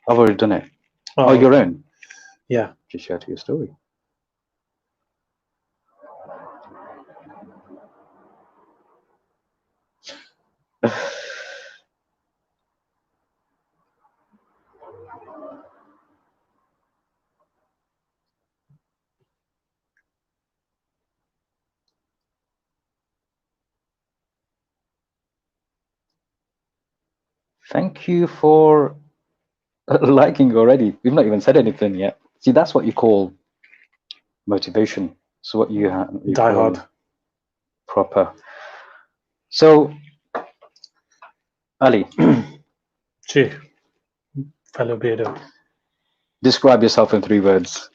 I've already done it. Oh, Oh, your own? yeah. Just share to your story. Thank you for liking already. We've not even said anything yet. See, that's what you call motivation. So what you Die call hard. proper. So, Ali, Gee, fellow Beardo. describe yourself in 3 words.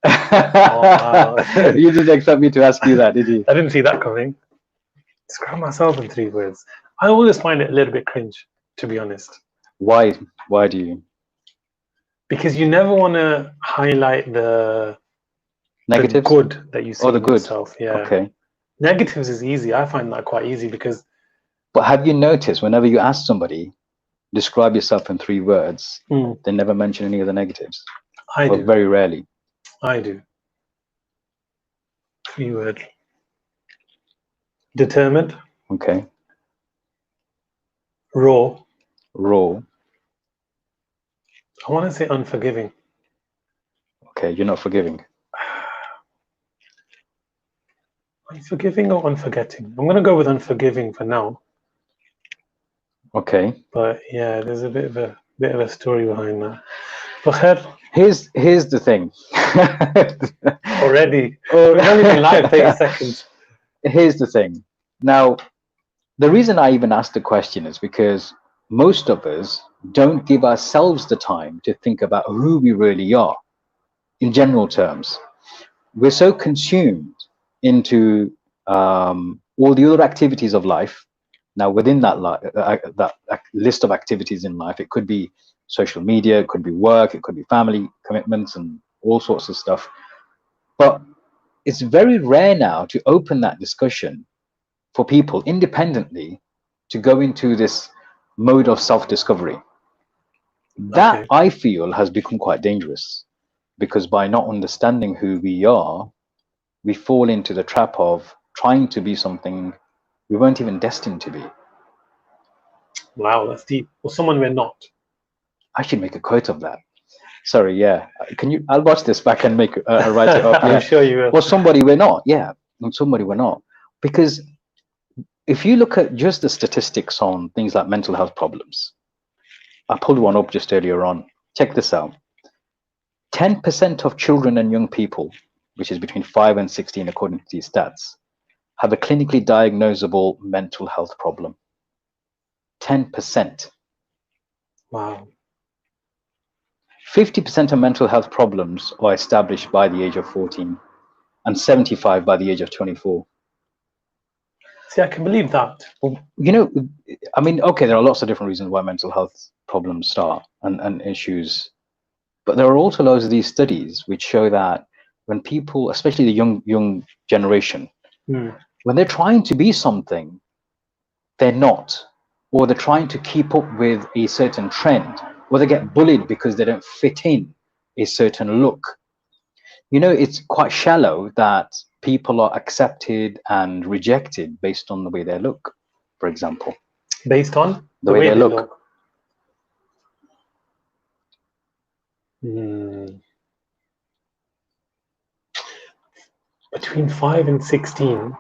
Wow. You didn't expect me to ask you that, did you? I didn't see that coming. Describe myself in 3 words. I always find it a little bit cringe, to be honest. Why? Why do you? Because you never want to highlight the Negatives? good that you see Oh, the in good. yourself. Yeah. Okay. Negatives is easy. I find that quite easy because But have you noticed whenever you ask somebody, describe yourself in 3 words, they never mention any of the negatives? I Or do. very rarely. I do. 3 words. Determined. Okay. Raw. Raw. I want to say unforgiving. Okay, you're not forgiving. Unforgiving or unforgetting? I'm going to go with unforgiving for now. Okay. But yeah, there's a bit of a story behind that. But Here's the thing. already, we've only been live 30 seconds. Here's the thing. Now, the reason I even asked the question is because most of us don't give ourselves the time to think about who we really are in general terms. We're so consumed into all the other activities of life. Now, within that list of activities in life, it could be social media, it could be work, it could be family commitments and all sorts of stuff. But it's very rare now to open that discussion for people independently to go into this mode of self-discovery. That, Okay. I feel, has become quite dangerous, because by not understanding who we are, we fall into the trap of trying to be something we weren't even destined to be. Wow, that's deep. Or someone we're not. I should make a quote of that. Sorry, yeah. Can you? I'll watch this back and make write it up. Yeah. I'm sure you will. Or somebody we're not. Yeah, somebody we're not. Because if you look at just the statistics on things like mental health problems, I pulled one up just earlier on. Check this out. 10% of children and young people, which is between 5 and 16 according to these stats, have a clinically diagnosable mental health problem. 10%. Wow. 50% of mental health problems are established by the age of 14 and 75 by the age of 24. See, I can believe that. Well, you know, I mean, okay, there are lots of different reasons why mental health problems start and issues, but there are also loads of these studies which show that when people, especially the young generation, when they're trying to be something, they're not, or they're trying to keep up with a certain trend, or they get bullied because they don't fit in a certain look. You know, it's quite shallow that people are accepted and rejected based on the way they look, for example. Based on the way they look. Between 5 and 16.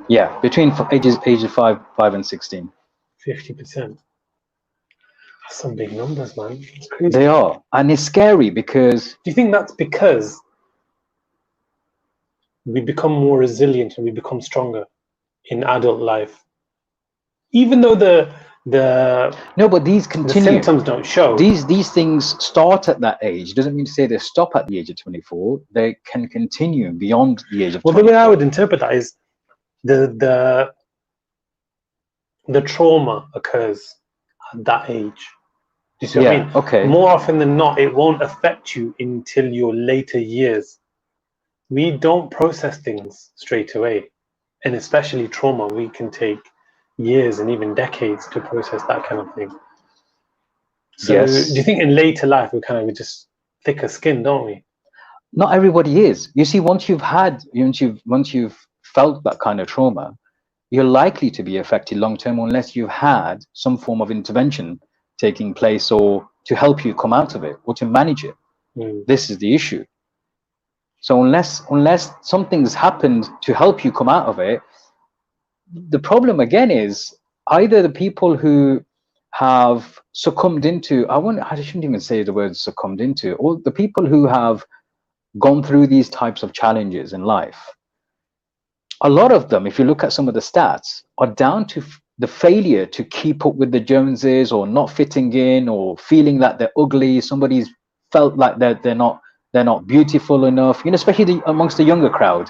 Yeah, between ages 5 and 16. 50%. That's some big numbers, man. It's crazy. They are, and it's scary because. Do you think that's because we become more resilient and we become stronger in adult life, even though no, but these continue. The symptoms don't show. These things start at that age. Doesn't mean to say they stop at the age of 24. They can continue beyond the age of 24. Well, the way I would interpret that is the trauma occurs at that age. Do you see what I mean? Okay. More often than not, it won't affect you until your later years. We don't process things straight away, and especially trauma. We can take years and even decades to process that kind of thing. So Yes. do you think in later life we kind of just thicker skin, don't we? Not everybody is. You see, once you've felt that kind of trauma, you're likely to be affected long term unless you've had some form of intervention taking place or to help you come out of it or to manage it. This is the issue. So unless something's happened to help you come out of it, the problem again is either the people who have succumbed into, I shouldn't even say the word succumbed into, or the people who have gone through these types of challenges in life, a lot of them, if you look at some of the stats, are down to the failure to keep up with the Joneses, or not fitting in, or feeling that they're ugly. Somebody's felt like they're not beautiful enough, especially amongst the younger crowd.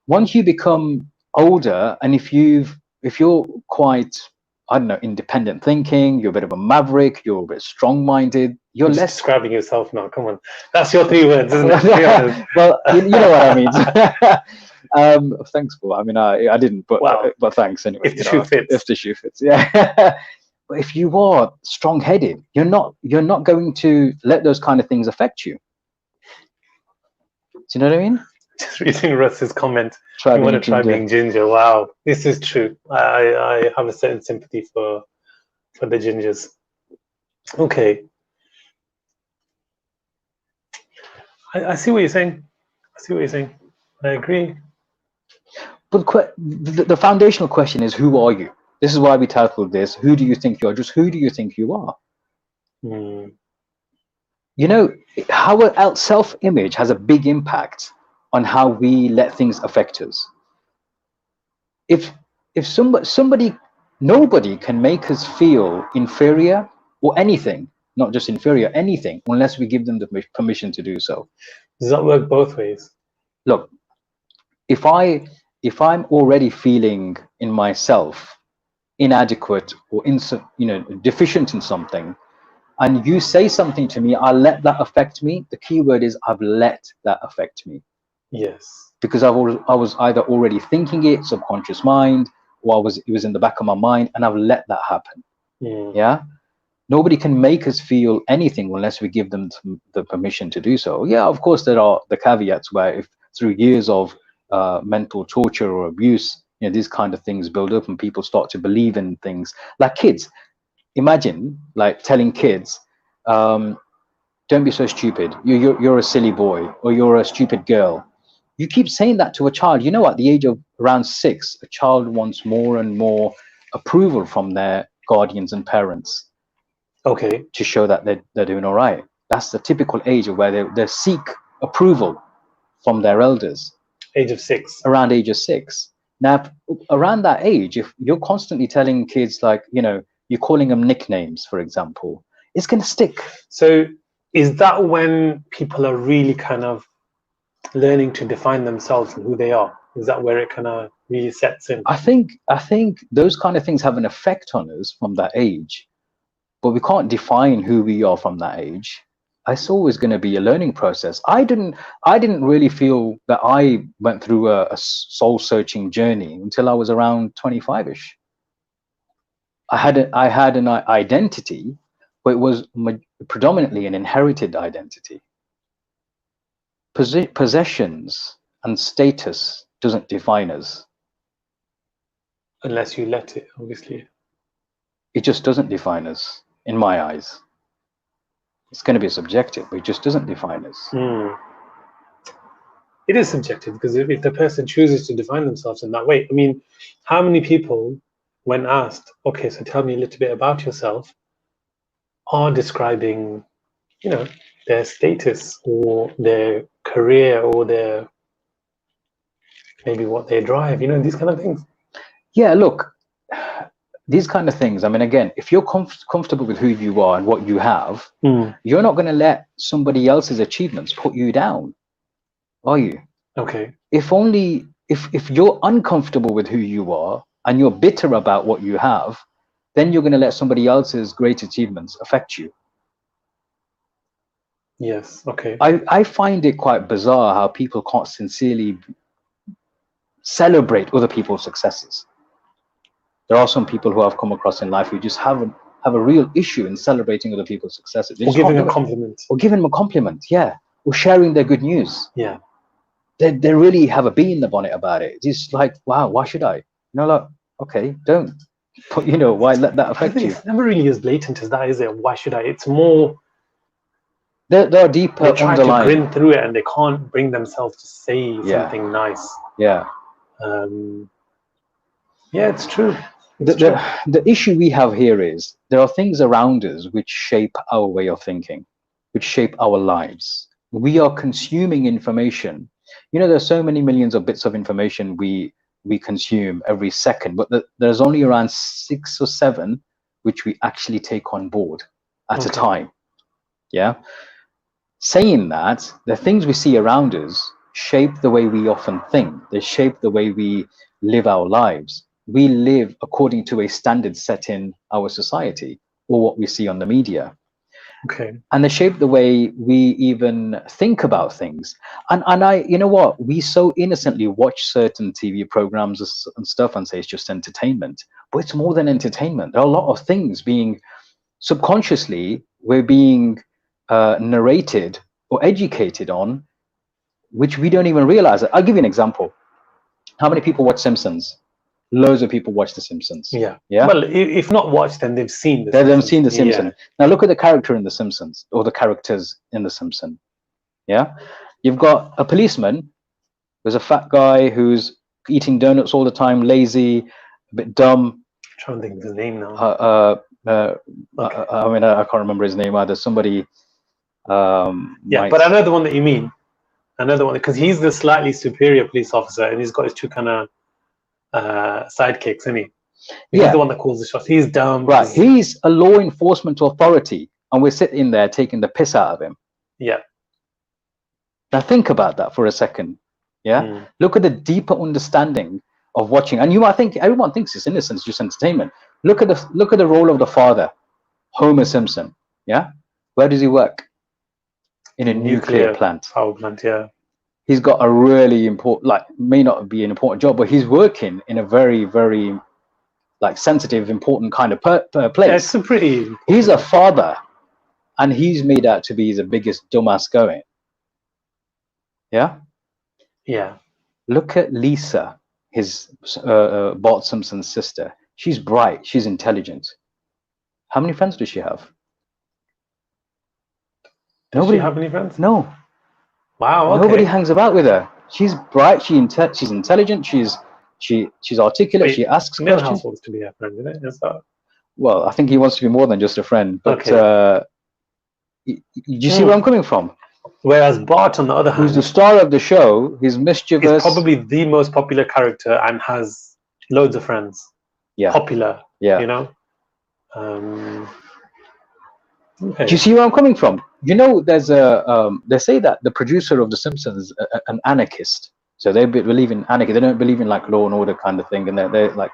Once you become older, and if you're quite, I don't know, independent thinking, you're a bit of a maverick, you're a bit strong-minded, you're less describing yourself now. Come on, that's your 3 words, isn't it? Well, you know what I mean. Thanks for. I mean, I didn't, but thanks anyway. If the shoe fits. If the shoe fits, yeah. But if you are strong-headed, you're not going to let those kind of things affect you. Do you know what I mean? Just reading Russ's comment. You want to try being ginger? Wow, this is true. I have a certain sympathy for the gingers. Okay, I see what you're saying. I agree. But the foundational question is, who are you? This is why we titled this, Who Do You Think You Are? Just who do you think you are? How our self-image has a big impact on how we let things affect us. If nobody can make us feel inferior or anything, not just inferior, anything, unless we give them the permission to do so. Does that work both ways? Look, if I'm already feeling in myself inadequate or deficient in something, and you say something to me, I'll let that affect me. The key word is I've let that affect me. Yes. Because I was either already thinking it, subconscious mind, or it was in the back of my mind, and I've let that happen. Yeah. Nobody can make us feel anything unless we give them the permission to do so. Yeah, of course there are the caveats where if through years of mental torture or abuse, these kind of things build up and people start to believe in things. Like kids, imagine like telling kids, don't be so stupid. You're a silly boy, or you're a stupid girl. You keep saying that to a child. At the age of around 6, a child wants more and more approval from their guardians and parents. Okay. To show that they're doing all right. That's the typical age of where they seek approval from their elders. Age of 6. Around age of 6. Now, around that age, if you're constantly telling kids, like, you're calling them nicknames, for example, it's going to stick. So is that when people are really kind of learning to define themselves and who they are? Is that where it kind of really sets in? I think those kind of things have an effect on us from that age, but we can't define who we are from that age. It's always going to be a learning process. I didn't really feel that I went through a soul-searching journey until I was around 25-ish. I had an identity, but it was predominantly an inherited identity. Possessions and status doesn't define us. Unless you let it, obviously. It just doesn't define us, in my eyes. It's going to be subjective, but it just doesn't define us. It is subjective, because if the person chooses to define themselves in that way, I mean, how many people, when asked, okay, so tell me a little bit about yourself, are describing, their status or their career or their, maybe what they drive, these kind of things. Yeah, look, these kind of things, I mean, again, if you're comfortable with who you are and what you have, you're not going to let somebody else's achievements put you down, are you? Okay. If you're uncomfortable with who you are and you're bitter about what you have, then you're going to let somebody else's great achievements affect you. Yes. Okay. I find it quite bizarre how people can't sincerely celebrate other people's successes. There are some people who I've come across in life who just haven't have a real issue in celebrating other people's successes. Or giving a compliment. Or giving them a compliment, yeah. Or sharing their good news. Yeah. They really have a bee in the bonnet about it. It's like, wow, why should I? Like, okay, don't. But why let that affect you? It's never really as blatant as that, is it? Why should I? It's more. There are deeper They try underlying. to grin through it, and they can't bring themselves to say something nice. Yeah. Yeah, it's true. The issue we have here is there are things around us which shape our way of thinking, which shape our lives. We are consuming information. There's so many millions of bits of information we consume every second, but there's only around 6 or 7 which we actually take on board at a time. Yeah. Saying that, the things we see around us shape the way we often think. They shape the way we live our lives. We live according to a standard set in our society or what we see on the media. Okay. And they shape the way we even think about things. And we so innocently watch certain TV programs and stuff and say it's just entertainment, but it's more than entertainment. There are a lot of things being subconsciously, we're being narrated or educated on, which we don't even realize. I'll give you an example. How many people watch Simpsons? Loads of people watch The Simpsons. Yeah. Yeah. Well, if not watched, then they've seen The They've seen The Simpsons. Yeah. Now look at the character in The Simpsons, or the characters in The Simpsons. Yeah. You've got a policeman. There's a fat guy who's eating donuts all the time, lazy, a bit dumb. I'm trying to think of his name now. I can't remember his name either. Somebody. But I know the one that you mean. Another one, because he's the slightly superior police officer, and he's got his 2 kind of sidekicks, isn't he? He's the one that calls the shots. He's dumb. Right. He's a law enforcement authority, and we're sitting there taking the piss out of him. Yeah. Now think about that for a second. Yeah. Look at the deeper understanding of watching, and you might think everyone thinks it's innocent, it's just entertainment. Look at the role of the father, Homer Simpson. Yeah. Where does he work? In a nuclear plant. Power plant, yeah. He's got a really important, may not be an important job, but he's working in a very, very, sensitive, important kind of place. Yeah, it's a pretty. He's a father, and he's made out to be the biggest dumbass going. Yeah. Yeah. Look at Lisa, his Bart Simpson's sister. She's bright. She's intelligent. How many friends does she have? Nobody have any friends? No. Wow. Okay. Nobody hangs about with her. She's bright. She's intelligent. She's articulate. She asks questions. Milhouse wants to be her friend, isn't it? Is that? Well, I think he wants to be more than just a friend. But you see where I'm coming from? Whereas Bart, on the other hand, who's the star of the show, he's mischievous. He's probably the most popular character and has loads of friends. Yeah. Popular. Yeah. Okay. Do you see where I'm coming from? There's they say that the producer of The Simpsons is an anarchist. So they believe in anarchy. They don't believe in law and order kind of thing, and they're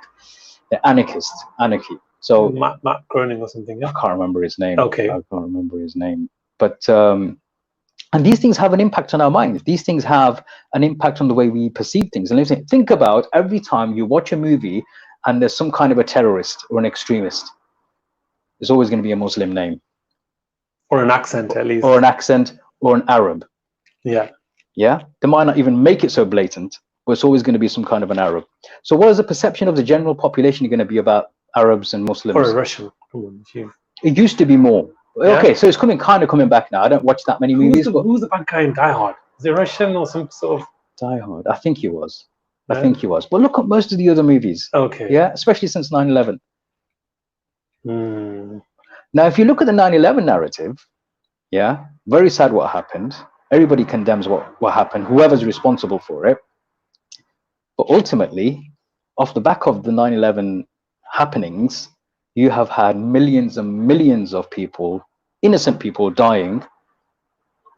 anarchists, anarchy. So Matt Groening or something. Yeah? I can't remember his name. Okay. I can't remember his name. But and these things have an impact on our minds. These things have an impact on the way we perceive things. And think about every time you watch a movie and there's some kind of a terrorist or an extremist, there's always going to be a Muslim name. Or an accent, at least. Or an accent, or an Arab. Yeah. Yeah? They might not even make it so blatant, but it's always going to be some kind of an Arab. So what is the perception of the general population going to be about Arabs and Muslims? Or a Russian. Come on, it used to be more. Yeah? Okay, so it's coming back now. I don't watch that many movies. Who's the bad guy in Die Hard? Is it Russian or some sort of... Die Hard? I think he was. Yeah. I think he was. But look at most of the other movies. Okay. Yeah, especially since 9/11. Now, if you look at the 9/11 narrative, yeah, very sad what happened. Everybody condemns what happened, whoever's responsible for it. But ultimately, off the back of the 9/11 happenings, you have had millions and millions of people, innocent people, dying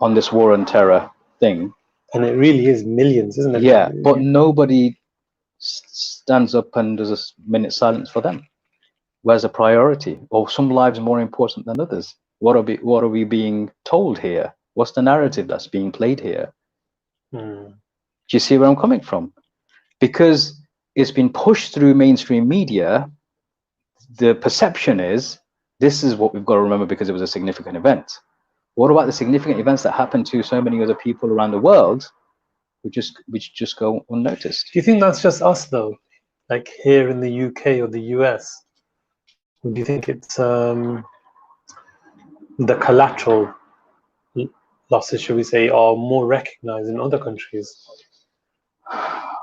on this war on terror thing. And it really is millions, isn't it? Yeah, but nobody stands up and does a minute's silence for them. Where's the priority? Or some lives more important than others? What are we being told here? What's the narrative that's being played here? Do you see where I'm coming from? Because it's been pushed through mainstream media, the perception is This is what we've got to remember because it was a significant event. What about the significant events that happened to so many other people around the world, which just go unnoticed? Do you think that's just us though, like here in the UK or the US? Or do you think it's the collateral losses, should we say, are more recognized in other countries?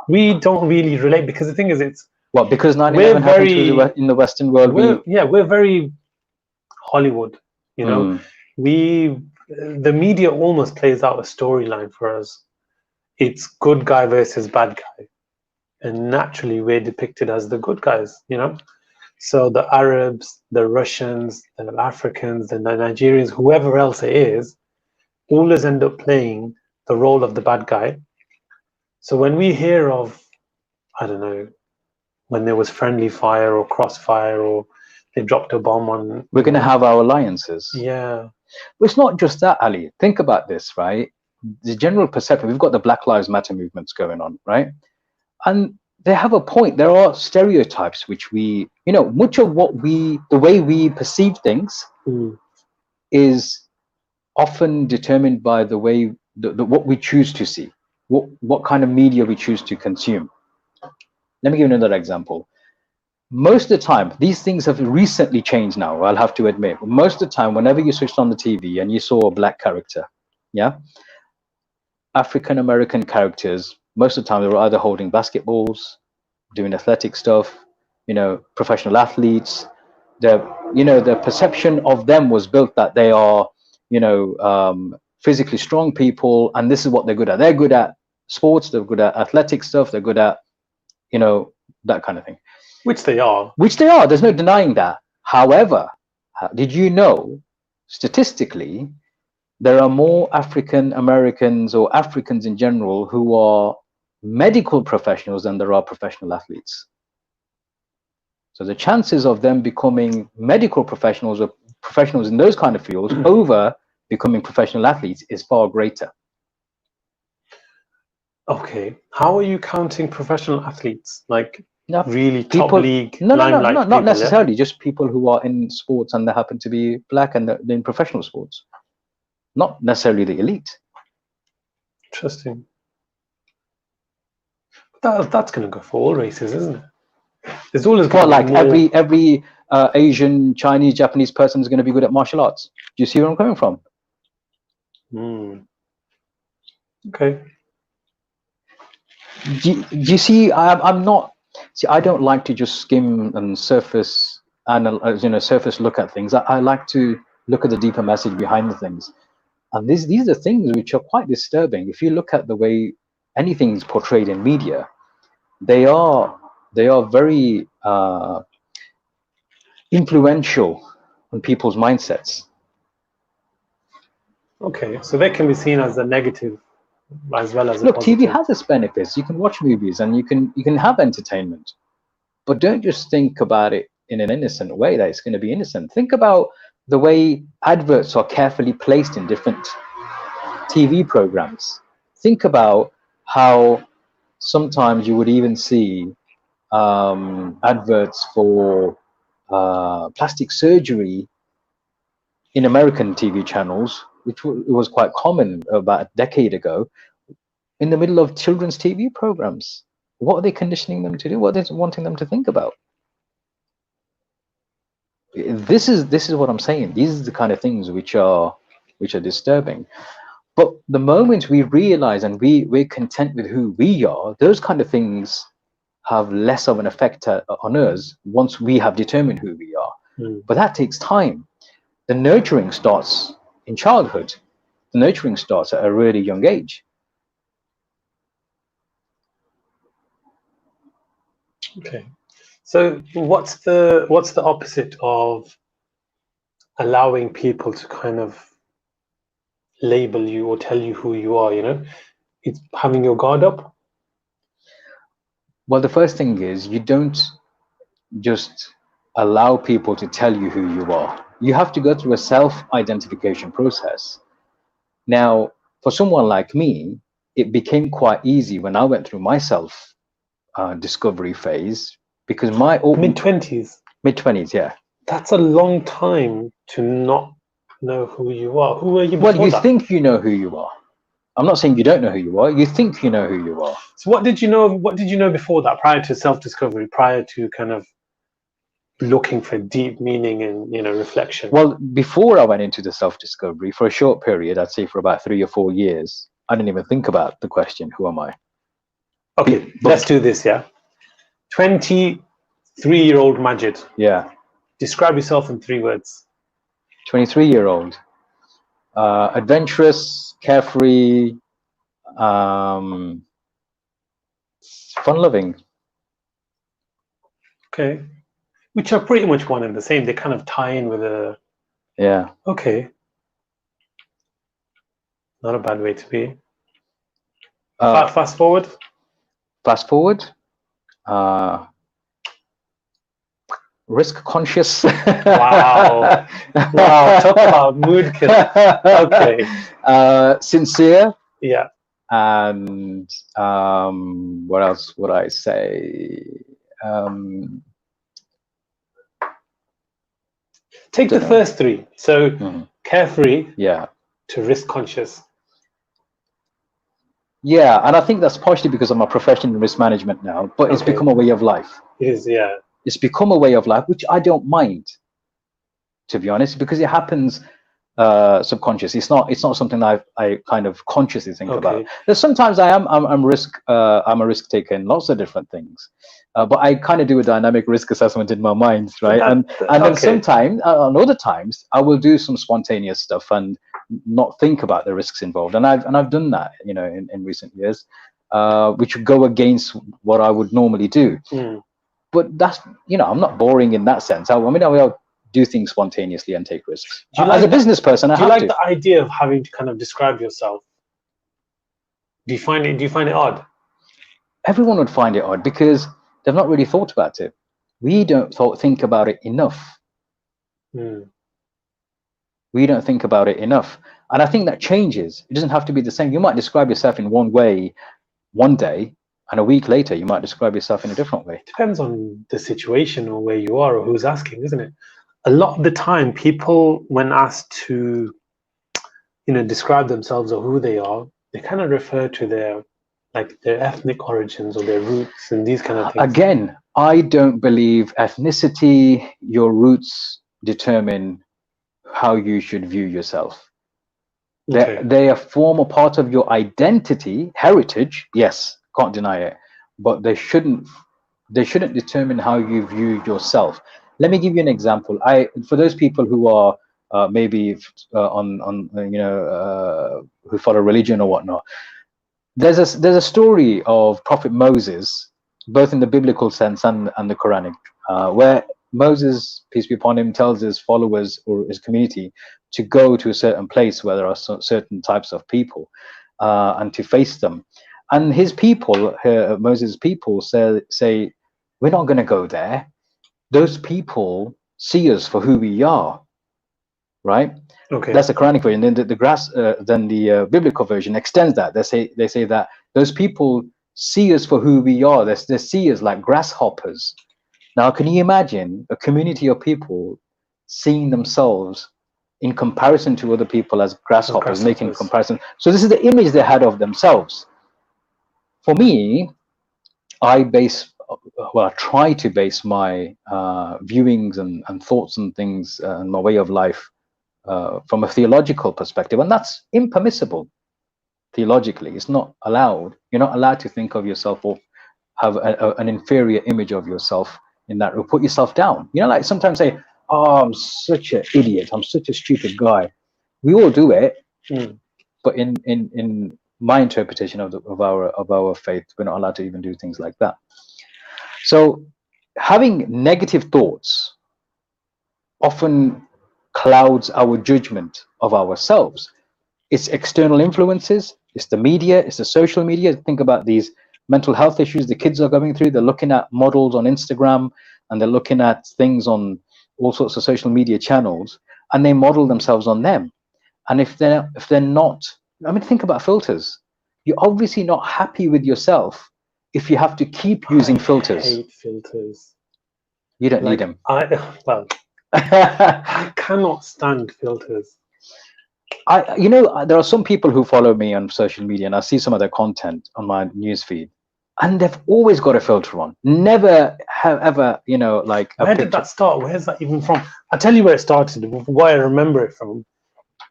We don't really relate because the thing is, it's Well, because 9/11 we're happened very in the Western world. we're very Hollywood, you know. The media almost plays out a storyline for us. It's good guy versus bad guy, and naturally we're depicted as the good guys, you know. So the Arabs, the Russians, the Africans, the Nigerians, whoever else it is, always end up playing the role of the bad guy. So when we hear of, I don't know, when there was friendly fire or crossfire or they dropped a bomb on, we're going to have our alliances. Yeah. Well, it's not just that, Ali. Think about this, right? The general perception, we've got the Black Lives Matter movements going on, right? And they have a point. There are stereotypes which we, you know, much of what the way we perceive things is often determined by the way, what we choose to see, what kind of media we choose to consume. Let me give you another example. Most of the time, these things have recently changed now, I'll have to admit. Most of the time, whenever you switched on the TV and you saw a black character, yeah, African-American characters, most of the time they were either holding basketballs, doing athletic stuff, you know, professional athletes. The perception of them was built that they are, you know, physically strong people, and this is what they're good at. They're good at sports, they're good at athletic stuff, they're good at, you know, that kind of thing. Which they are. Which they are. There's no denying that. However, did you know, statistically, there are more African Americans or Africans in general who are medical professionals than there are professional athletes. So the chances of them becoming medical professionals or professionals in those kind of fields over becoming professional athletes is far greater. Okay. How are you counting professional athletes? Like, now, really people, top league, no, limelight not necessarily. Yeah? Just people who are in sports and they happen to be black and they're in professional sports, not necessarily the elite. Interesting. That's going to go for all races, isn't it? There's always well, like more... every Asian, Chinese, Japanese person is going to be good at martial arts. Do you see where I'm coming from? Okay. Do you see? I'm not. See, I don't like to just skim and surface look at things. I like to look at the deeper message behind the things, and these are things which are quite disturbing. If you look at the way anything's portrayed in media, they are very influential on people's mindsets. Okay, so they can be seen as a negative as well as a look positive. TV has its benefits. You can watch movies and you can have entertainment, but don't just think about it in an innocent way that it's going to be innocent. Think about the way adverts are carefully placed in different TV programs. Think about how sometimes you would even see adverts for plastic surgery in American TV channels, which was quite common about a decade ago, in the middle of children's TV programs. What are they conditioning them to do? What are they wanting them to think about? This is what I'm saying. These are the kind of things which are disturbing. But the moment we realize and we're content with who we are, those kind of things have less of an effect on us once we have determined who we are. But that takes time. The nurturing starts in childhood. The nurturing starts at a really young age. Okay, so what's the opposite of allowing people to kind of label you or tell you who you are? You know, it's having your guard up. Well, the first thing is you don't just allow people to tell you who you are. You have to go through a self-identification process. Now, for someone like me, it became quite easy when I went through my self discovery phase, because my mid-20s, yeah. That's a long time to not know who you are. Who were you before Well, you that? think you know who you are. I'm not saying you don't know who you are. You think you know who you are. So what did you know? What did you know before that? Prior to self-discovery, prior to kind of looking for deep meaning and reflection. Well, before I went into the self-discovery, for a short period, I'd say for about 3 or 4 years, I didn't even think about the question, who am I? Okay, let's do this. Yeah, 23-year-old Majid. Yeah. Describe yourself in 3 words. 23-year-old. Adventurous, carefree, fun-loving. Okay, which are pretty much one and the same. They kind of tie in with a. Yeah. Okay, not a bad way to be. Fast forward. Fast forward. Risk conscious. Wow. Wow, talk about mood killer. Okay. Sincere. Yeah. And what else would I say? Take the first 3. So carefree, yeah, to risk conscious. Yeah, and I think that's partially because of my profession in risk management now, but it's become a way of life. It is, yeah. It's become a way of life, which I don't mind, to be honest, because it happens subconscious. It's not something that I kind of consciously think about. There's sometimes I'm a risk taker in lots of different things, but I kind of do a dynamic risk assessment in my mind, right? And then sometimes, on other times, I will do some spontaneous stuff and not think about the risks involved. And I've done that, in recent years, which would go against what I would normally do. But that's, I'm not boring in that sense. I'll do things spontaneously and take risks. As a business person, I have to. Do you like the idea of having to kind of describe yourself? Do you find it odd? Everyone would find it odd because they've not really thought about it. We don't think about it enough. We don't think about it enough. And I think that changes. It doesn't have to be the same. You might describe yourself in one way one day, and a week later, you might describe yourself in a different way. Depends on the situation or where you are or who's asking, isn't it? A lot of the time, people, when asked to, describe themselves or who they are, they kind of refer to their ethnic origins or their roots and these kind of things. Again, I don't believe ethnicity, your roots determine how you should view yourself. They form a part of your identity, heritage, yes, can't deny it, but they shouldn't determine how you view yourself. Let me give you an example. For those people who are maybe who follow religion or whatnot, there's a story of Prophet Moses, both in the biblical sense and the Quranic, where Moses, peace be upon him, tells his followers or his community to go to a certain place where there are certain types of people and to face them. And his people, Moses' people, say, we're not going to go there. Those people see us for who we are, right? Okay. That's the Quranic version. Then the biblical version extends that. They say that those people see us for who we are. They see us like grasshoppers. Now, can you imagine a community of people seeing themselves in comparison to other people as grasshoppers, making comparison? So this is the image they had of themselves. For me, I try to base my viewings and thoughts and things and my way of life from a theological perspective, and that's impermissible. Theologically, it's not allowed. You're not allowed to think of yourself or have an inferior image of yourself in that, or put yourself down. Like sometimes say, oh, I'm such an idiot, I'm such a stupid guy. We all do it, but in my interpretation of our faith, we're not allowed to even do things like that. So having negative thoughts often clouds our judgment of ourselves. It's external influences, it's the media, it's the social media. Think about these mental health issues the kids are going through. They're looking at models on Instagram and they're looking at things on all sorts of social media channels, and they model themselves on them. And if they're not, think about filters. You're obviously not happy with yourself if you have to keep using filters. I hate filters. You don't need them. Well, I cannot stand filters. There are some people who follow me on social media, and I see some of their content on my newsfeed, and they've always got a filter on. Never have ever, like a Where did picture. that start? Where's that even from? I'll tell you where it started, where I remember it from.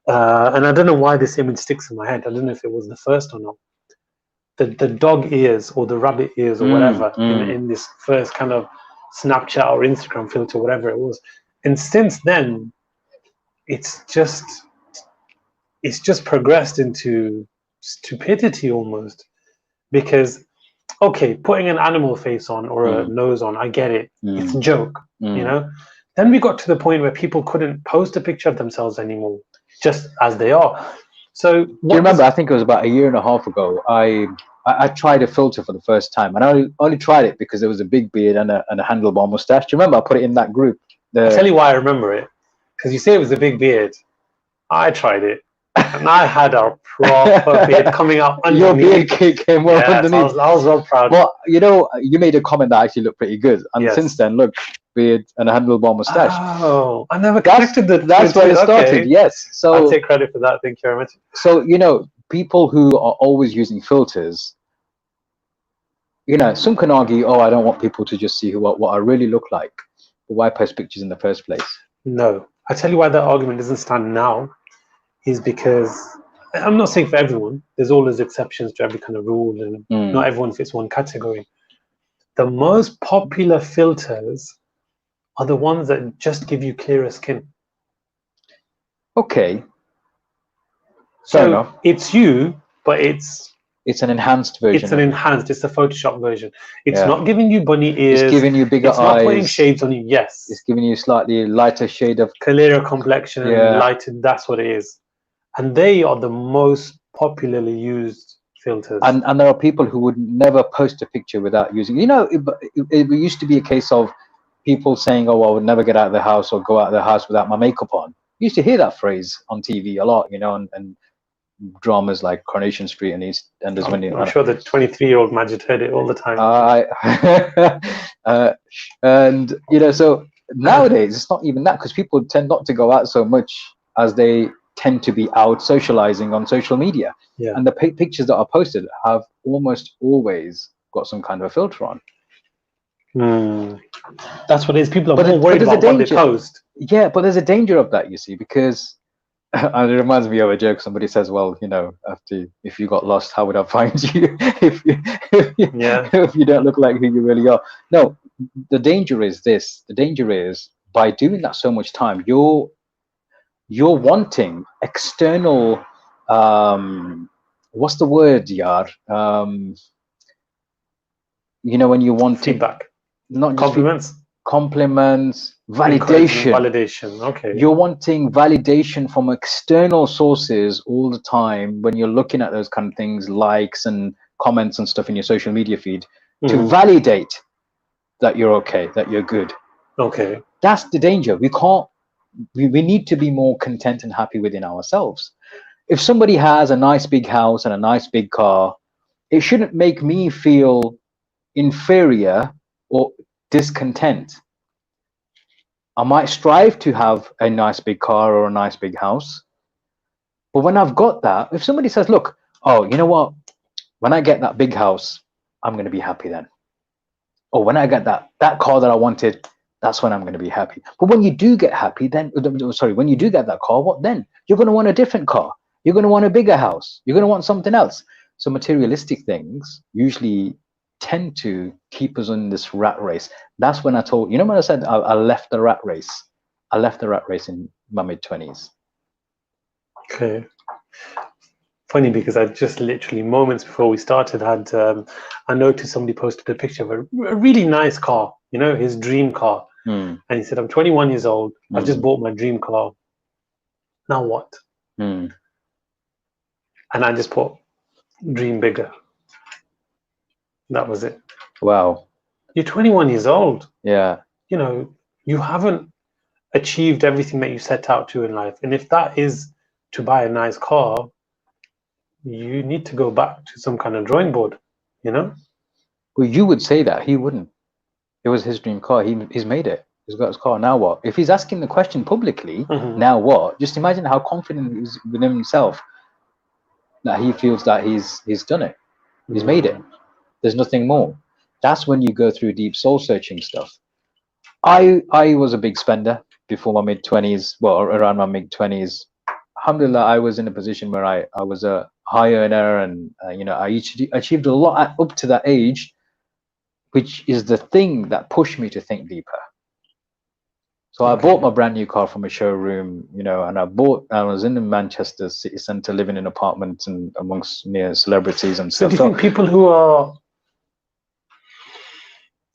And I don't know why this image sticks in my head. I don't know if it was the first or not. The dog ears or the rabbit ears or whatever in this first kind of Snapchat or Instagram filter, whatever it was. And since then, it's just progressed into stupidity almost. Because okay, putting an animal face on or a nose on, I get it. It's a joke, you know. Then we got to the point where people couldn't post a picture of themselves anymore, just as they are. So Do you remember? I think it was about a year and a half ago. I tried a filter for the first time, and I only tried it because there was a big beard and a handlebar mustache. Do you remember? I put it in that group. I'll tell you why I remember it. Because you say it was a big beard. I tried it, and I had a proper beard coming out underneath. Your beard came up underneath. I was well proud. Well, you made a comment that actually looked pretty good, and since then, look, beard and a handlebar mustache. Oh, I never connected that's where it started. Okay. Yes, so I'll take credit for that. Thank you very much. So people who are always using filters, some can argue, oh, I don't want people to just see what I really look like. But why post pictures in the first place? No, I tell you why that argument doesn't stand now, is because I'm not saying for everyone. There's always exceptions to every kind of rule, and not everyone fits one category. The most popular filters are the ones that just give you clearer skin. Okay. So it's you, but it's an enhanced version. It's a Photoshop version. It's not giving you bunny ears. It's giving you bigger eyes. It's not putting shades on you. Yes. It's giving you slightly lighter shade of clearer complexion and lighter. That's what it is. And they are the most popularly used filters. And there are people who would never post a picture without using. It used to be a case of people saying, "Oh, I would never get out of the house or go out of the house without my makeup on." You used to hear that phrase on TV a lot, and dramas like Coronation Street and EastEnders. I'm sure the 23-year-old Majid heard it all the time. And so nowadays it's not even that, because people tend not to go out so much as they tend to be out socializing on social media. Yeah. And the pictures that are posted have almost always got some kind of a filter on. That's what it is. People are more worried about what they post. Yeah, but there's a danger of that, you see, because and it reminds me of a joke. Somebody says, "Well, if you got lost, how would I find you? if you don't look like who you really are." No, the danger is this. The danger is, by doing that so much time, you're wanting external. What's the word, Yar? When you want feedback, not compliments. Compliments, validation. Okay. You're wanting validation from external sources all the time when you're looking at those kind of things, likes and comments and stuff in your social media feed, to validate that you're okay, that you're good. Okay. That's the danger. We need to be more content and happy within ourselves. If somebody has a nice big house and a nice big car, it shouldn't make me feel inferior or discontent. I might strive to have a nice big car or a nice big house, but when I've got that, if somebody says, "Look, oh, you know what? When I get that big house, I'm going to be happy then." Or when I get that car that I wanted, that's when I'm going to be happy. But when you do get happy, when you do get that car, what then? You're going to want a different car. You're going to want a bigger house. You're going to want something else. So materialistic things usually tend to keep us in this rat race. That's when I told when I said I left the rat race. I left the rat race in my mid-20s. Okay. Funny, because I just literally moments before we started had I noticed somebody posted a picture of a really nice car, his dream car, and he said, "I'm 21 years old. I've just bought my dream car. Now what?" And I just put, "Dream bigger." That was it. Wow. You're 21 years old. Yeah. You haven't achieved everything that you set out to in life. And if that is to buy a nice car, you need to go back to some kind of drawing board, Well, you would say that. He wouldn't. It was his dream car. He's made it. He's got his car. Now what? If he's asking the question publicly, now what? Just imagine how confident he is within himself that he feels that he's done it. He's made it. There's nothing more. That's when you go through deep soul searching stuff. I was a big spender before my mid-20s. Well, around my mid-20s. Alhamdulillah, I was in a position where I was a high earner, and I achieved a lot up to that age, which is the thing that pushed me to think deeper. So I bought my brand new car from a showroom, and I was in the Manchester city centre, living in apartments and amongst near celebrities and stuff. So do you think people who are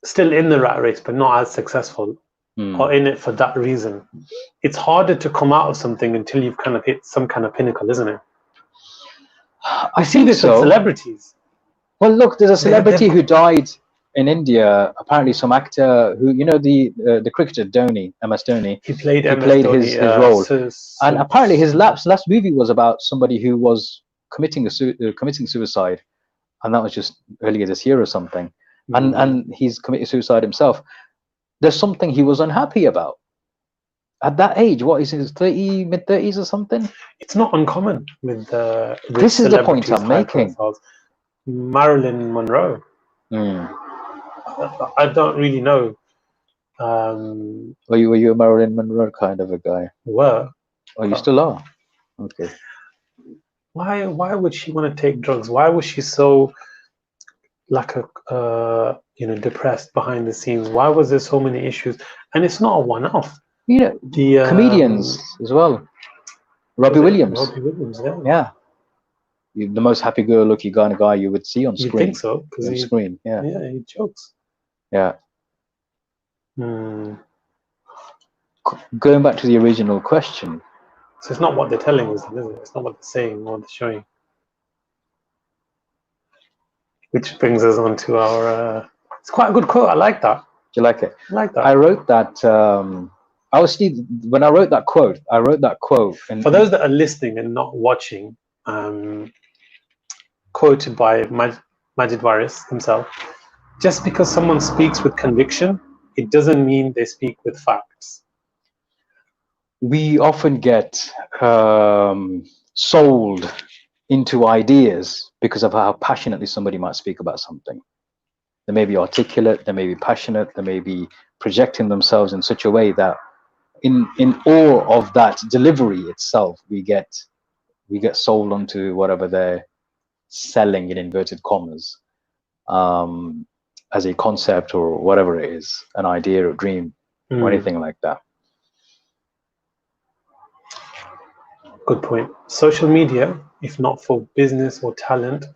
still in the rat race but not as successful are in it for that reason? It's harder to come out of something until you've kind of hit some kind of pinnacle, isn't it? I think this so. With celebrities. Well, look, there's a celebrity who died in India. Apparently, some actor who, the cricketer Dhoni, MS Dhoni. He played his role, and apparently his last movie was about somebody who was committing suicide, and that was just earlier this year or something. And he's committed suicide himself. There's something he was unhappy about at that age. What is his mid-30s or something? It's not uncommon with this is the point I'm making. Marilyn Monroe. I don't really know. Were you a Marilyn Monroe kind of a guy? Were. Oh, you still are? Okay. Why would she want to take drugs? Why was she so depressed behind the scenes? Why was there so many issues? And it's not a one-off. The comedians as well. Robbie Williams. Robbie Williams, yeah. The most happy-go-lucky kind of guy you would see on screen. You think so? On screen, yeah. Yeah, he jokes. Yeah. Going back to the original question. So it's not what they're telling us, is it? It's not what they're saying, what they're showing. Which brings us on to our... it's quite a good quote. I like that. Do you like it? I like that. I wrote that... when I wrote that quote, And for those that are listening and not watching, quoted by Majid Ali himself, just because someone speaks with conviction, it doesn't mean they speak with facts. We often get sold into ideas because of how passionately somebody might speak about something. They may be articulate, they may be passionate, they may be projecting themselves in such a way that in awe of that delivery itself, we get sold onto whatever they're selling in inverted commas as a concept or whatever it is, an idea or dream or anything like that. Good point. Social media, if not for business or talent,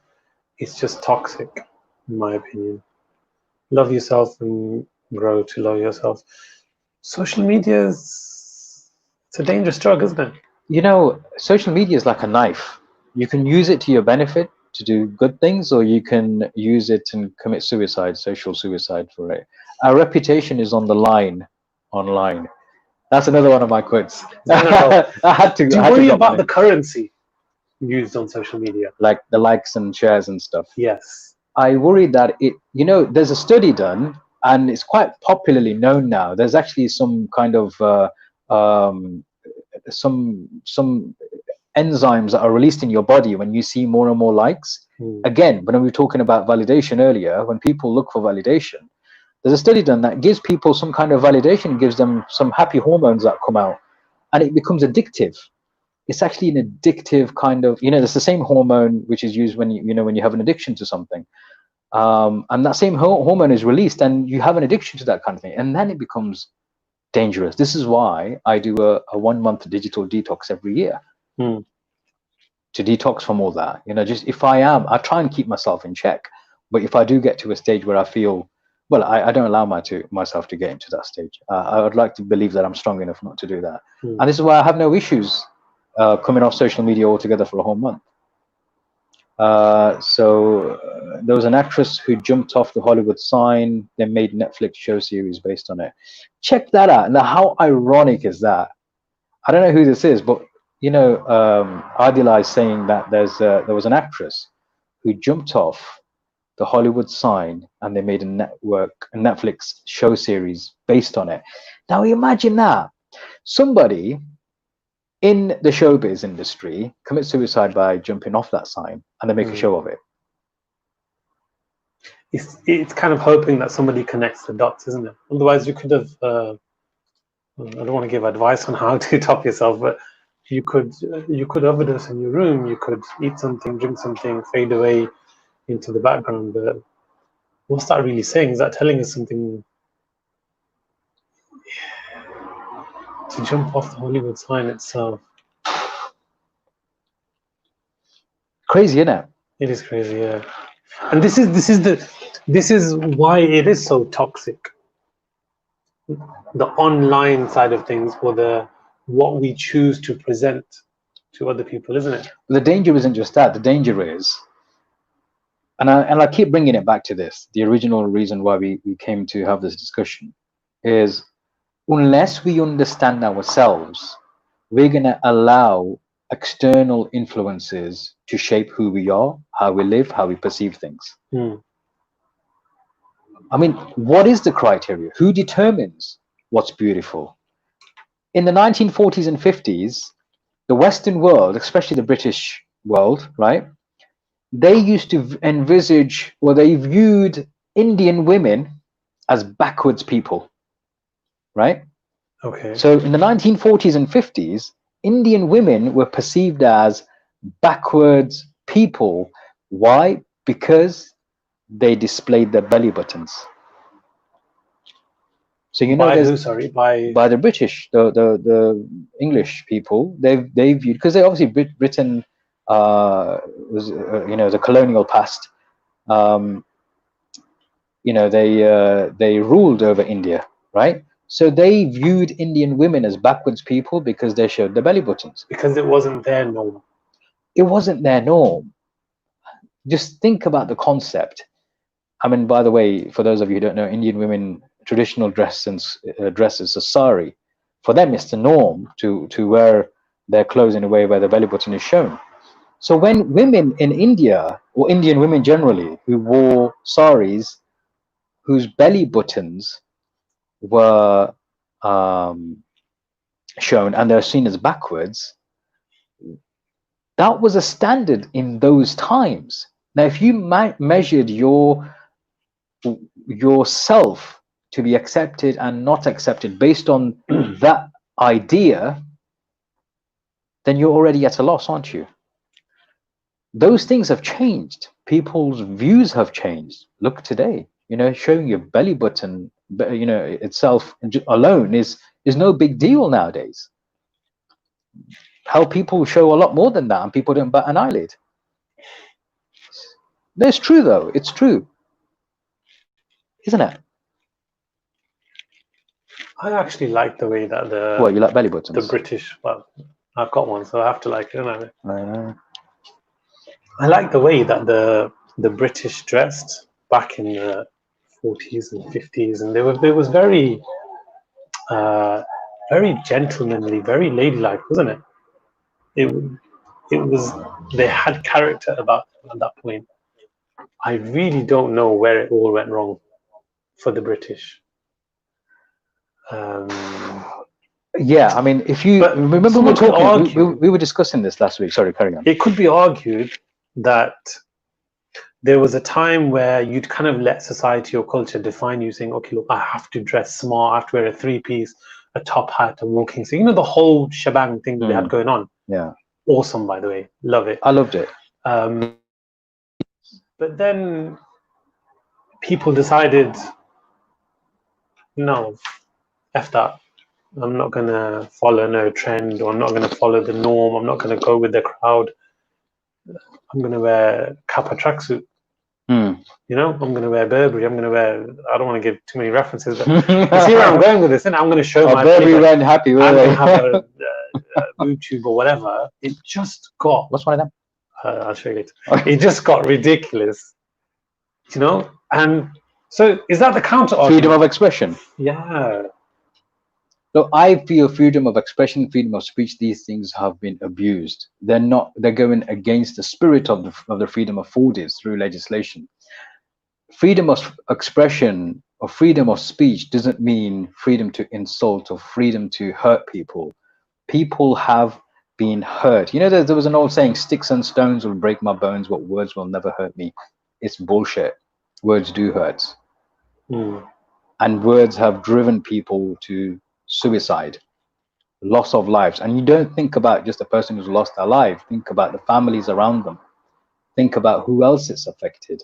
it's just toxic, in my opinion. Love yourself and grow to love yourself. Social media it's a dangerous drug, isn't it? Social media is like a knife. You can use it to your benefit to do good things, or you can use it and commit suicide, social suicide for it. Our reputation is on the line online. That's another one of my quotes. I had to. Do you worry about the currency used on social media? Like the likes and shares and stuff? Yes. I worry that there's a study done, and it's quite popularly known now. There's actually some kind of some enzymes that are released in your body when you see more and more likes. Again, when we were talking about validation earlier, when people look for validation, there's a study done that gives people some kind of validation, gives them some happy hormones that come out, and it becomes addictive. It's actually an addictive kind of, it's the same hormone which is used when you have an addiction to something. And that same hormone is released and you have an addiction to that kind of thing. And then it becomes dangerous. This is why I do a 1-month digital detox every year to detox from all that. Just I try and keep myself in check. But if I do get to a stage where I feel, I don't allow myself to get into that stage. I would like to believe that I'm strong enough not to do that. And this is why I have no issues coming off social media altogether for a whole month. So there was an actress who jumped off the Hollywood sign. They made Netflix show series based on it. Check that out. Now, how ironic is that? I don't know who this is, but Adila is saying that there was an actress who jumped off the Hollywood sign, and they made a Netflix show series based on it. Now imagine that. Somebody in the showbiz industry commits suicide by jumping off that sign, and they make a show of it. It's kind of hoping that somebody connects the dots, isn't it? Otherwise, you could have. I don't want to give advice on how to top yourself, but you could overdose in your room. You could eat something, drink something, fade away into the background. But what's that really saying? Is that telling us something? To jump off the Hollywood sign itself. Crazy, isn't it? It is crazy, yeah. And this is why it is so toxic. The online side of things, or what we choose to present to other people, isn't it? The danger isn't just that. The danger is, and I keep bringing it back to this. The original reason why we came to have this discussion is, unless we understand ourselves, we're going to allow external influences to shape who we are, how we live, how we perceive things. I mean, what is the criteria? Who determines what's beautiful? In the 1940s and 50s, the Western world, especially the British world, right? They used to envisage, or they viewed Indian women as backwards people, right? Okay. So in the 1940s and 50s, Indian women were perceived as backwards people. Why? Because they displayed their belly buttons. So you know, by who? Sorry, by the British, the English people. They viewed, because they obviously Britain was the colonial past. They ruled over India, right? So they viewed Indian women as backwards people because they showed their belly buttons. Because it wasn't their norm. It wasn't their norm. Just think about the concept. I mean, by the way, for those of you who don't know, Indian women traditional dresses are sari. For them, it's the norm to wear their clothes in a way where the belly button is shown. So when women in India, or Indian women generally, who wore saris, whose belly buttons were shown and they're seen as backwards, that was a standard in those times. Now, if you measured yourself to be accepted and not accepted based on that idea, then you're already at a loss, aren't you? Those things have changed. People's views have changed. Look today, showing your belly button, itself alone is no big deal nowadays. How people show a lot more than that, and people don't bat an eyelid. It's true, though. It's true, isn't it? I actually like the way that you like belly buttons? The British, well, I've got one, so I have to like it, don't I? I know. I like the way that the British dressed back in the 40s and 50s, and it was very very gentlemanly, very ladylike, wasn't it? It was, they had character about them at that point. I really don't know where it all went wrong for the British. Yeah, I mean, if you remember, we were discussing this last week. Sorry, carry on. It could be argued that there was a time where you'd kind of let society or culture define you, saying, okay, look, I have to dress smart, I have to wear a three-piece, a top hat, and walking. So, the whole shebang thing that they had going on. Yeah. Awesome, by the way. Love it. I loved it. But then people decided, no, F that. I'm not going to follow no trend, or I'm not going to follow the norm. I'm not going to go with the crowd. I'm going to wear Kappa tracksuit. I'm going to wear Burberry. I'm going to wear, I don't want to give too many references, but you see where I'm going with this, and I'm going to show my Burberry ran happy. I'm going to have a YouTube or whatever. It just got... What's one of them? I'll show you later. It just got ridiculous, and so is that the counter argument? Freedom of expression. Yeah. So I feel freedom of expression, freedom of speech, these things have been abused. They're going against the spirit of the freedom afforded through legislation. freedom of expression or freedom of speech doesn't mean freedom to insult or freedom to hurt people. People have been hurt. You know, there was an old saying, sticks and stones will break my bones, but words will never hurt me. It's bullshit. Words do hurt. Mm. And words have driven people to suicide, loss of lives. And you don't think about just the person who's lost their life. Think about the families around them. Think about who else it's affected.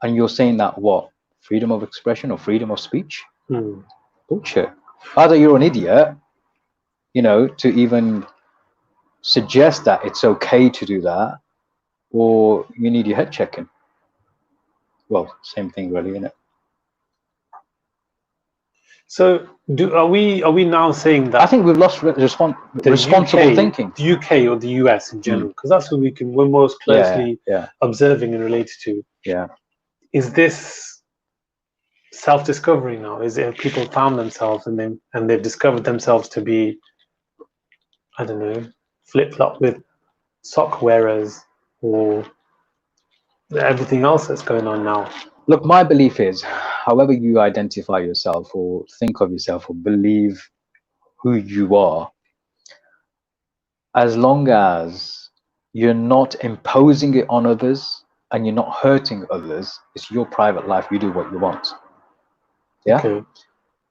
And you're saying that what? Freedom of expression or freedom of speech? Mm. Bullshit. Either you're an idiot, you know, to even suggest that it's okay to do that, or you need your head checking. Well, same thing really, isn't it? So are we now saying that I think we've lost responsible UK, thinking. the UK or the US in general, because that's who we're most closely Yeah. observing and related to. Yeah. Is this self-discovery now? Is it people found themselves and they've discovered themselves to be, I don't know, flip-flop with sock wearers or everything else that's going on now? Look, my belief is, however you identify yourself or think of yourself or believe who you are, as long as you're not imposing it on others and you're not hurting others, it's your private life. You do what you want. Yeah. Okay.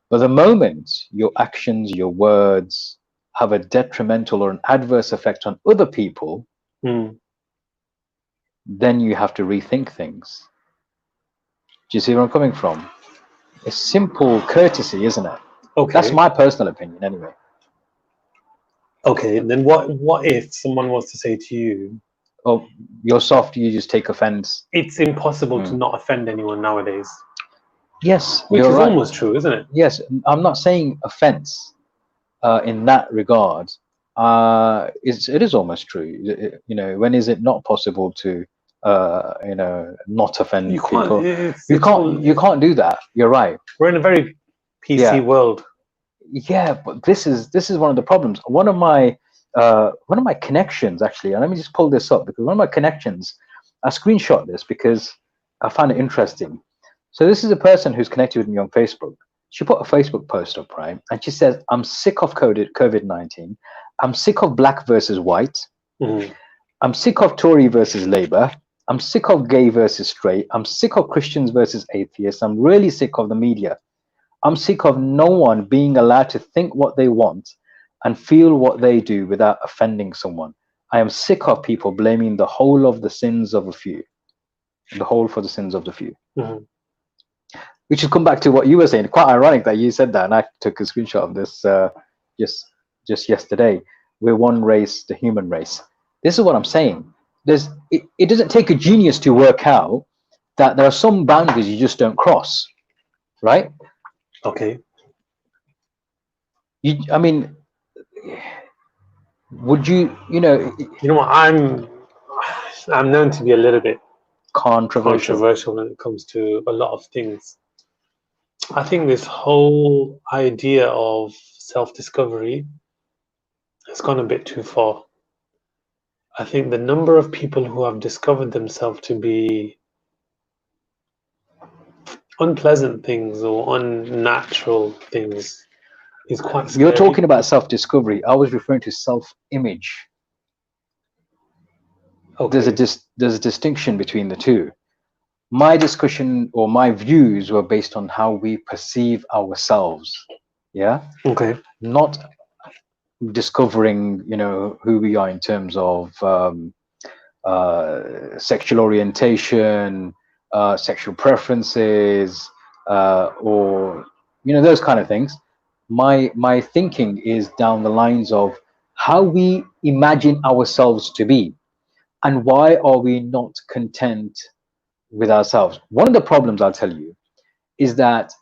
But the moment your actions, your words have a detrimental or an adverse effect on other people, then you have to rethink things. Do you see where I'm coming from? It's simple courtesy, isn't it? Okay. That's my personal opinion, anyway. Okay, and then what if someone was to say to you, "Oh, you're soft, you just take offense"? It's impossible to not offend anyone nowadays. Yes, which you're is right. almost true, isn't it? Yes, I'm not saying offense in that regard. It is almost true. You know, when is it not possible to you know, not offend people? You can't do that. You're right. We're in a very PC world. Yeah, but this is one of the problems. One of my connections, actually, and let me just pull this up, because one of my connections, I screenshot this because I found it interesting. So this is a person who's connected with me on Facebook. She put a Facebook post up, right? And she says, "I'm sick of COVID-19. I'm sick of black versus white. I'm sick of Tory versus Labour. I'm sick of gay versus straight. I'm sick of Christians versus atheists. I'm really sick of the media. I'm sick of no one being allowed to think what they want and feel what they do without offending someone. I am sick of people blaming the whole of the sins of a few. The whole for the sins of the few." Which has come back to what you were saying. Quite ironic that you said that, and I took a screenshot of this just yesterday. We're one race, the human race. This is what I'm saying. It doesn't take a genius to work out that there are some boundaries you just don't cross, right? Okay. I mean, would you know? You know what? I'm known to be a little bit controversial when it comes to a lot of things. I think this whole idea of self-discovery has gone a bit too far. I think the number of people who have discovered themselves to be unpleasant things or unnatural things is quite scary. You're talking about self-discovery. I was referring to self-image. Okay. There's a distinction between the two. My discussion or my views were based on how we perceive ourselves. Yeah. Okay. Not discovering, you know, who we are in terms of sexual orientation, sexual preferences, or, you know, those kind of things. My thinking is down the lines of how we imagine ourselves to be, and why are we not content with ourselves. One of the problems, I'll tell you, is that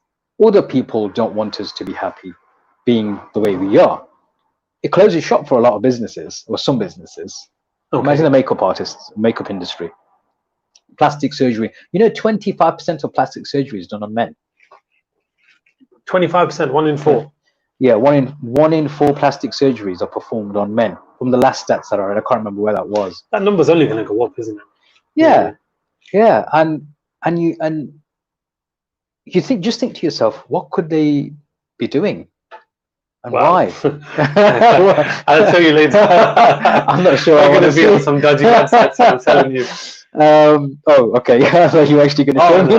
other people don't want us to be happy being the way we are. It closes shop for a lot of businesses, or some businesses. Okay. Imagine the makeup artists, makeup industry, plastic surgery. You know, 25% of plastic surgery is done on men. 25%, 1 in 4. Yeah, one in 4 plastic surgeries are performed on men. From the last stats that I read, I can't remember where that was. That number's only going to go up, isn't it? Yeah. Yeah, and just think to yourself, what could they be doing and Wow. why? I'll tell you later. I'm not sure. I'm going to be on some dodgy websites, I'm telling you. Oh, okay. Are you actually going to show me?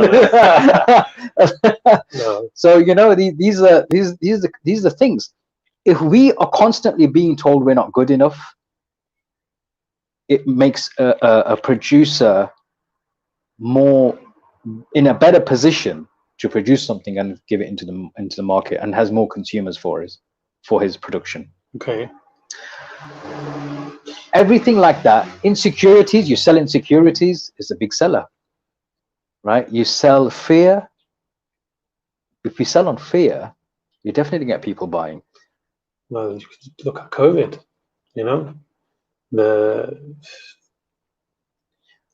No. So these are the things. If we are constantly being told we're not good enough, it makes a producer more in a better position to produce something and give it into the market, and has more consumers for his production. Okay. Everything like that. Insecurities, you sell insecurities, is a big seller, right? You sell fear. If you sell on fear, you definitely get people buying. Well, you could look at COVID,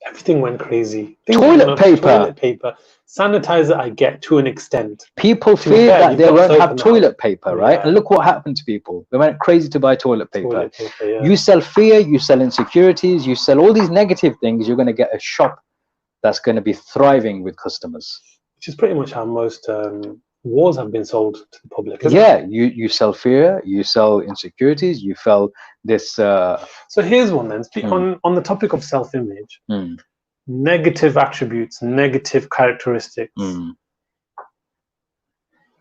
everything went crazy. Toilet paper, sanitizer, I get to an extent. People feared that they won't have toilet paper, right? And look what happened to people. They went crazy to buy toilet paper. Yeah. You sell fear, you sell insecurities, you sell all these negative things, you're going to get a shop that's going to be thriving with customers. Which is pretty much how most wars have been sold to the public. Yeah, you sell fear, you sell insecurities, you sell this. So here's one then. On the topic of self-image, negative attributes, negative characteristics.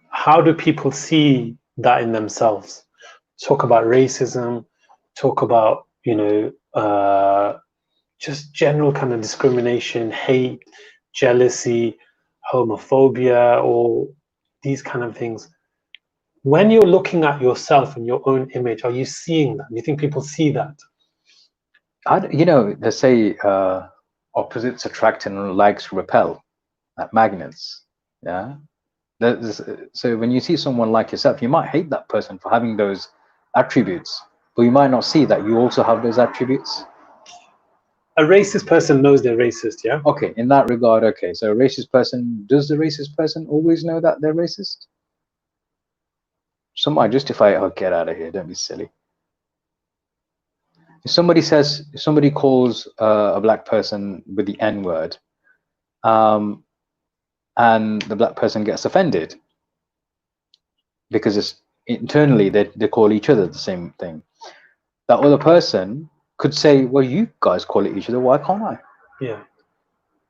How do people see that in themselves? Talk about racism, talk about, just general kind of discrimination, hate, jealousy, homophobia, or these kind of things. When you're looking at yourself and your own image, are you seeing that? Do you think people see that? They say opposites attract and likes repel, like magnets. Yeah. So when you see someone like yourself, you might hate that person for having those attributes, but you might not see that you also have those attributes. A racist person knows they're racist, yeah? Okay, in that regard, okay. So a racist person, does the racist person always know that they're racist? Some might justify, oh, get out of here, don't be silly. If somebody calls a black person with the N-word, and the black person gets offended, because it's internally they call each other the same thing, that other person could say, well, you guys call it each other, why can't I? Yeah.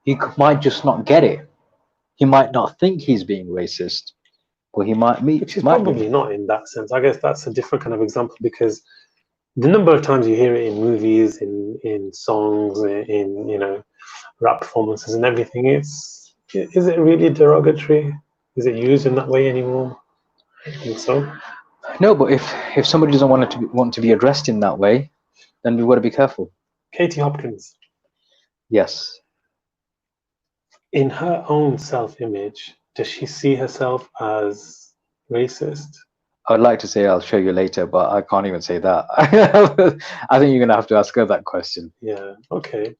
He might just not get it. He might not think he's being racist, but he might meet. Which is probably not in that sense. I guess that's a different kind of example, because the number of times you hear it in movies, in songs, in rap performances and everything, is it really derogatory? Is it used in that way anymore? I think so. No, but if somebody doesn't want to be addressed in that way, then we've got to be careful. Katie Hopkins. Yes. In her own self-image, does she see herself as racist? I'd like to say I'll show you later, but I can't even say that. I think you're going to have to ask her that question. Yeah, okay.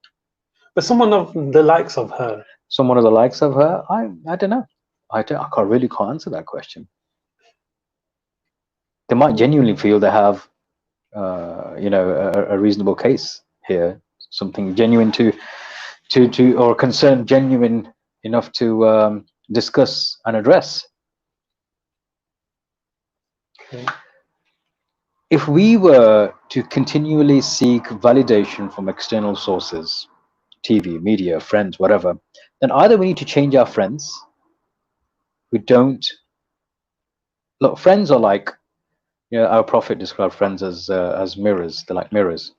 But someone of the likes of her. Someone of the likes of her? I don't know. I really can't answer that question. They might genuinely feel they have, a reasonable case here, something genuine or a concern genuine enough to discuss and address. Okay. If we were to continually seek validation from external sources, TV, media, friends, whatever, then either we need to change our friends. We don't look. Friends are like, our Prophet described friends as mirrors. They're like mirrors.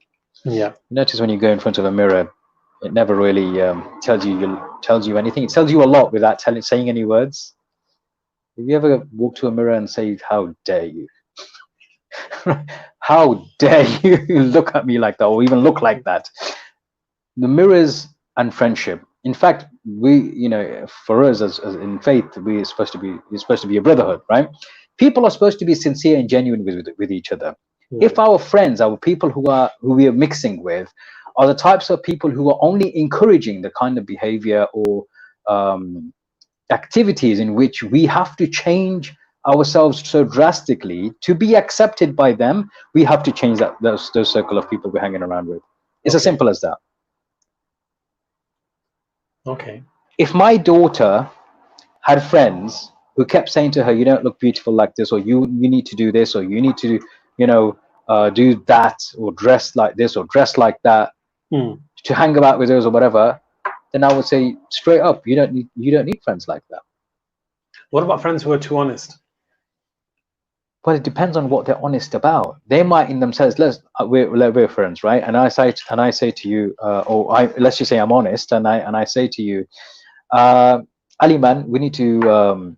Yeah. You notice when you go in front of a mirror, it never really tells you anything. It tells you a lot without saying any words. Have you ever walked to a mirror and say, "How dare you? How dare you look at me like that, or even look like that?" The mirrors and friendship. In fact, for us as in faith, it's supposed to be a brotherhood, right? People are supposed to be sincere and genuine with each other. Yeah. If our friends, our people who we are mixing with, are the types of people who are only encouraging the kind of behavior or activities in which we have to change ourselves so drastically to be accepted by them, we have to change those circle of people we're hanging around with. It's as simple as that. Okay. If my daughter had friends who kept saying to her, "You don't look beautiful like this," or "You need to do this," or "You need to, do that," or "Dress like this," or "Dress like that," to hang about with us or whatever, then I would say straight up, you don't need friends like that. What about friends who are too honest? But it depends on what they're honest about. They might in themselves, we're friends, right? And I say to you, let's just say I'm honest, and I say to you, Ali man, we need to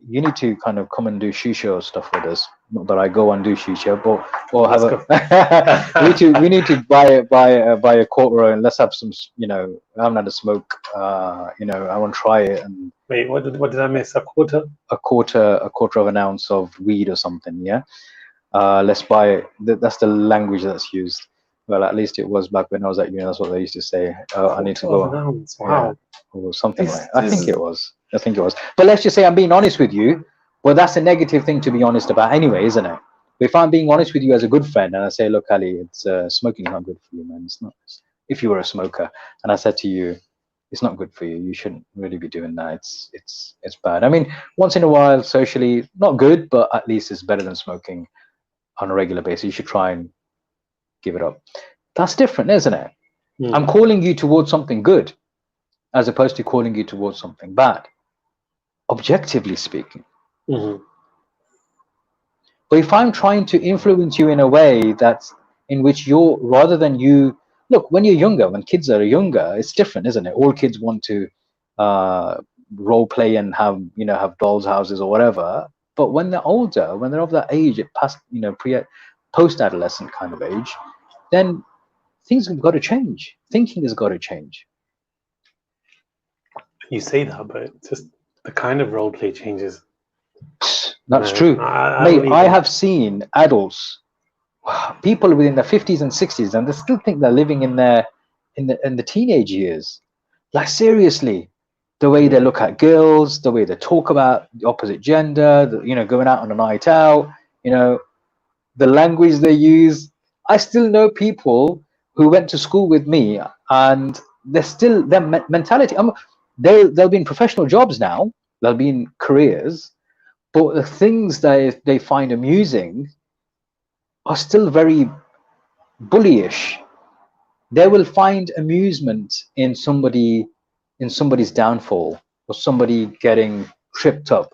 you need to kind of come and do shisha stuff with us. Not that I go and do shisha, but or have a we need to buy a quarter and let's have some. I haven't had a smoke. I want to try it. And wait, what did I miss? A quarter? A quarter of an ounce of weed or something. Yeah. Let's buy it. That's the language that's used. Well, at least it was back when I was at uni. That's what they used to say. I need to go. Wow. Or something like. I think it was. But let's just say I'm being honest with you. Well, that's a negative thing to be honest about anyway, isn't it? But if I'm being honest with you as a good friend, and I say, "Look, Ali, it's smoking's not good for you, man. It's not." If you were a smoker, and I said to you, "It's not good for you. You shouldn't really be doing that. It's bad." I mean, once in a while, socially, not good, but at least it's better than smoking on a regular basis. You should try and give it up. That's different, isn't it? I'm calling you towards something good as opposed to calling you towards something bad, objectively speaking. But if I'm trying to influence you in a way that's in which you're, rather than you, look, when you're younger, when kids are younger, it's different, isn't it? All kids want to role play and have dolls' houses or whatever. But when they're older, when they're of that age, past, post-adolescent kind of age, then things have got to change. Thinking has got to change. You say that, but just the kind of role play changes. That's true. I have seen adults, people within their 50s and 60s, and they still think they're living in the teenage years. Like, seriously, the way they look at girls, the way they talk about the opposite gender, going out on a night out, the language they use. I still know people who went to school with me, and their mentality. They'll be in professional jobs now. They'll be in careers, but the things they find amusing are still very bullyish. They will find amusement in somebody's downfall, or somebody getting tripped up.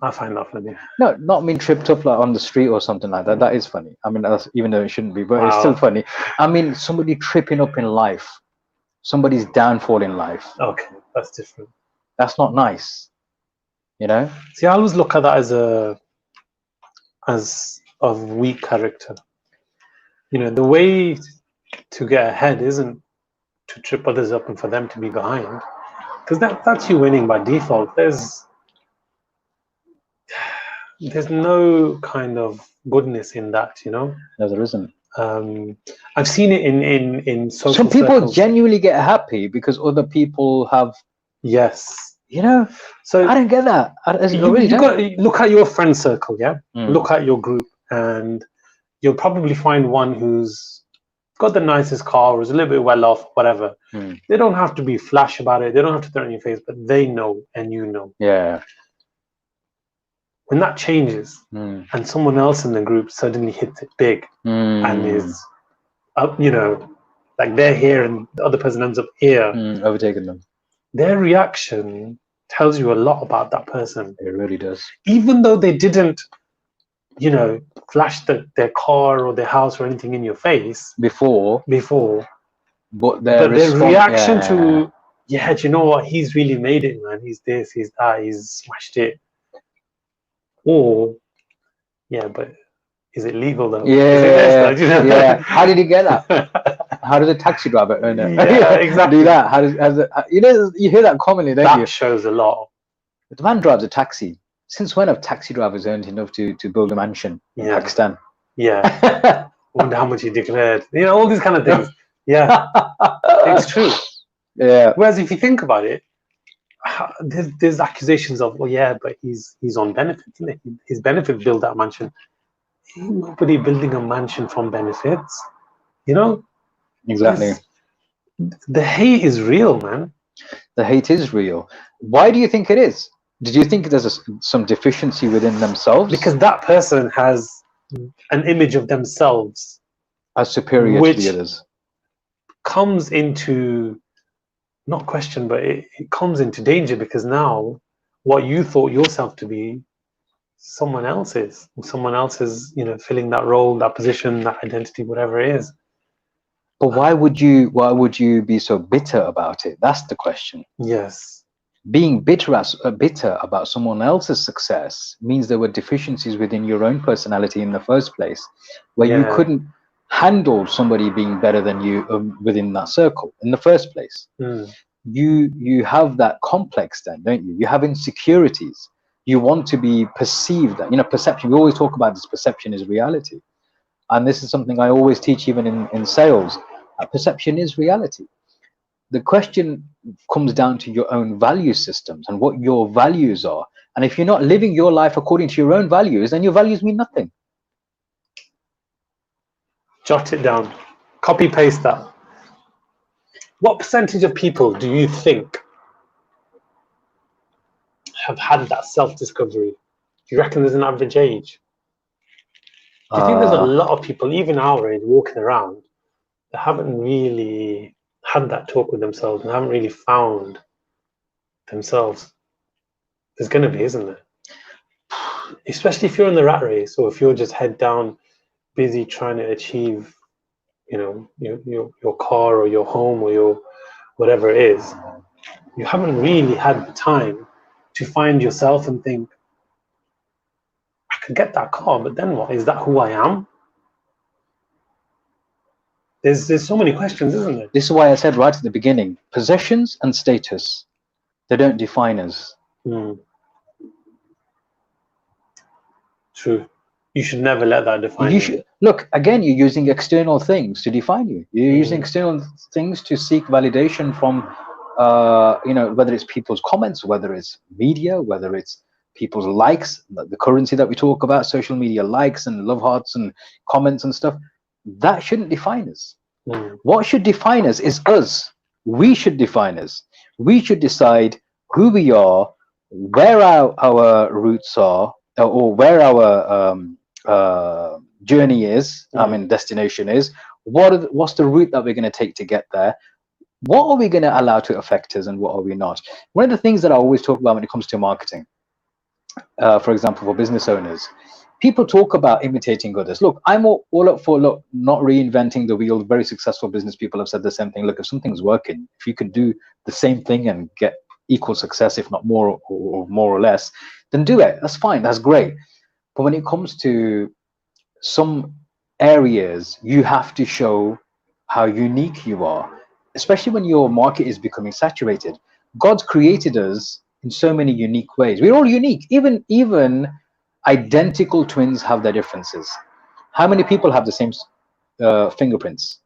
I find that funny. No, not mean tripped up like on the street or something like that. That is funny. I mean, even though it shouldn't be, but It's still funny. I mean, somebody tripping up in life, somebody's downfall in life. Okay, that's different. That's not nice. See, I always look at that as of weak character. The way to get ahead isn't to trip others up and for them to be behind, because that's you winning by default. There's no kind of goodness in that, No, there isn't. I've seen it in social Some people circles. genuinely get happy because other people have. Yes. So I don't get that. You got to look at your friend circle, yeah. Look at your group, and you'll probably find one who's got the nicest car, or is a little bit well off, whatever. They don't have to be flash about it. They don't have to throw it in your face, but they know, and you know. Yeah. When that changes, and someone else in the group suddenly hits it big, and is, like they're here, and the other person ends up here, overtaking them. Their reaction tells you a lot about that person. It really does. Even though they didn't, flash their car or their house or anything in your face before, but their reaction to, do you know what? He's really made it, man. He's this, he's that, he's smashed it. Or, but is it legal though? Yeah. How did he get that? How does a taxi driver earn it? Yeah, exactly. Do that? You hear that commonly, don't you? That shows a lot. The man drives a taxi. Since when have taxi drivers earned enough to build a mansion in Pakistan? Yeah. Wonder how much he declared. All these kind of things. Yeah. It's true. Yeah. Whereas if you think about it, there's accusations of, but he's on benefit, isn't it? His benefit build that mansion. Ain't nobody building a mansion from benefits. Exactly. The hate is real, man. The hate is real. Why do you think it is? Did you think there's some deficiency within themselves? Because that person has an image of themselves as superior to the others. Comes into, not question, but it comes into danger, because now what you thought yourself to be, someone else is. Someone else is, filling that role, that position, that identity, whatever it is. But why would you be so bitter about it? That's the question. Yes. Being bitter about someone else's success means there were deficiencies within your own personality in the first place, where you couldn't handle somebody being better than you within that circle in the first place. You have that complex then, don't you? You have insecurities. You want to be perceived. Perception. We always talk about this. Perception is reality, and this is something I always teach, even in sales. Perception is reality. The question comes down to your own value systems and what your values are. And if you're not living your life according to your own values, then your values mean nothing. Jot it down. Copy paste that. What percentage of people do you think have had that self-discovery? Do you reckon there's an average age? Do you think there's a lot of people, even our age, walking around that haven't really had that talk with themselves and haven't really found themselves? There's going to be, isn't there? Especially if you're in the rat race, or if you're just head down, busy trying to achieve, your car or your home or your whatever it is. You haven't really had the time to find yourself and think, I could get that car, but then what? Is that who I am? There's so many questions, isn't there? This is why I said right at the beginning, possessions and status, they don't define us. True. You should never let that define you. Look, again, you're using external things to define you. You're using external things to seek validation from, whether it's people's comments, whether it's media, whether it's people's likes, the currency that we talk about, social media likes and love hearts and comments and stuff. That shouldn't define us. What should define us is us. We should define us. We should decide who we are, where our roots are, or where our journey is, destination is. What's the route that we're going to take to get there? What are we going to allow to affect us, and what are we not? One of the things that I always talk about when it comes to marketing, for example, for business owners, people talk about imitating others. Look, I'm all up for not reinventing the wheel. Very successful business people have said the same thing. Look, if something's working, if you can do the same thing and get equal success, if not more or less, then do it. That's fine. That's great. But when it comes to some areas, you have to show how unique you are, especially when your market is becoming saturated. God's created us in so many unique ways. We're all unique. Even identical twins have their differences. How many people have the same fingerprints?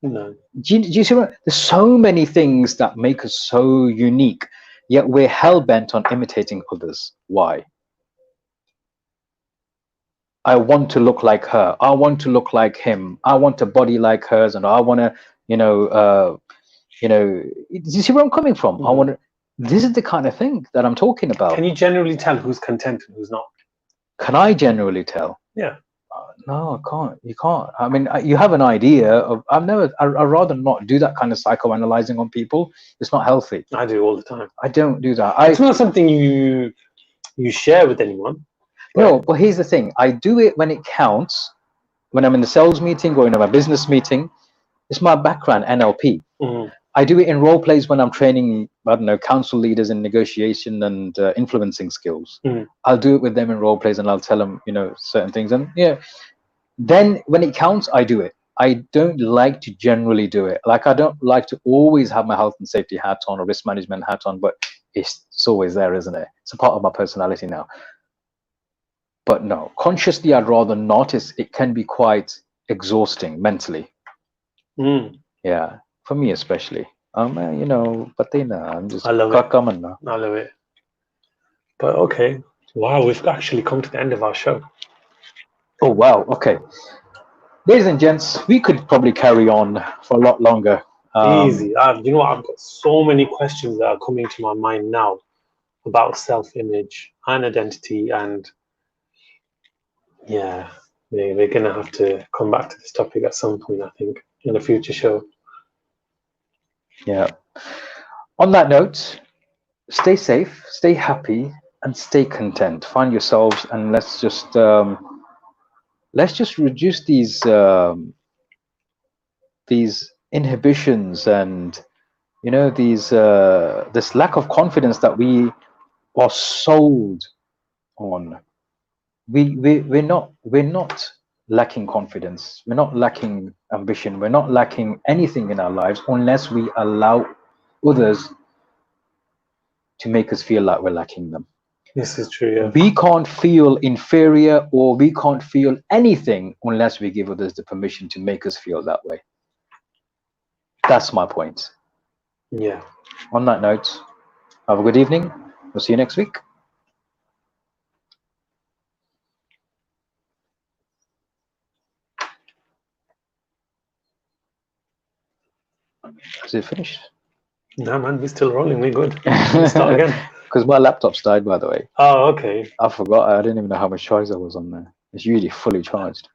No. Do you see what? There's so many things that make us so unique, yet we're hell-bent on imitating others. Why? I want to look like her. I want to look like him. I want a body like hers, and I want to, do you see where I'm coming from? I want to. This is the kind of thing that I'm talking about. Can you generally tell who's content and who's not? Can I generally tell? Yeah. No, I can't. You can't. I mean, you have an idea of. I'd rather not do that kind of psychoanalyzing on people. It's not healthy. I do all the time. I don't do that. It's not something you share with anyone. No, but here's the thing. I do it when it counts. When I'm in the sales meeting or in a business meeting, it's my background, NLP. I do it in role plays when I'm training, I don't know, council leaders in negotiation and influencing skills. I'll do it with them in role plays, and I'll tell them, certain things. And then when it counts, I do it. I don't like to generally do it. Like, I don't like to always have my health and safety hat on or risk management hat on, but it's always there, isn't it? It's a part of my personality now. But no, consciously, I'd rather not. It can be quite exhausting mentally. Yeah, for me especially. But I'm just. I love it. I love it. But okay, wow, we've actually come to the end of our show. Oh wow, okay. Ladies and gents, we could probably carry on for a lot longer. Easy. You know what? I've got so many questions that are coming to my mind now about self-image and identity, and yeah, we're gonna have to come back to this topic at some point, I think, in a future show. Yeah. On that note, stay safe, stay happy, and stay content. Find yourselves, and let's just reduce these inhibitions and these this lack of confidence that we are sold on. We're not lacking confidence, we're not lacking ambition, we're not lacking anything in our lives unless we allow others to make us feel like we're lacking them. This is true, yeah. We can't feel inferior, or we can't feel anything unless we give others the permission to make us feel that way. That's my point. Yeah. On that note, have a good evening. We'll see you next week. Is it finished? No, man, we're still rolling. We're good. Let's start again. Because my laptop's died, by the way. Oh, okay. I forgot. I didn't even know how much charge there was on there. It's usually fully charged.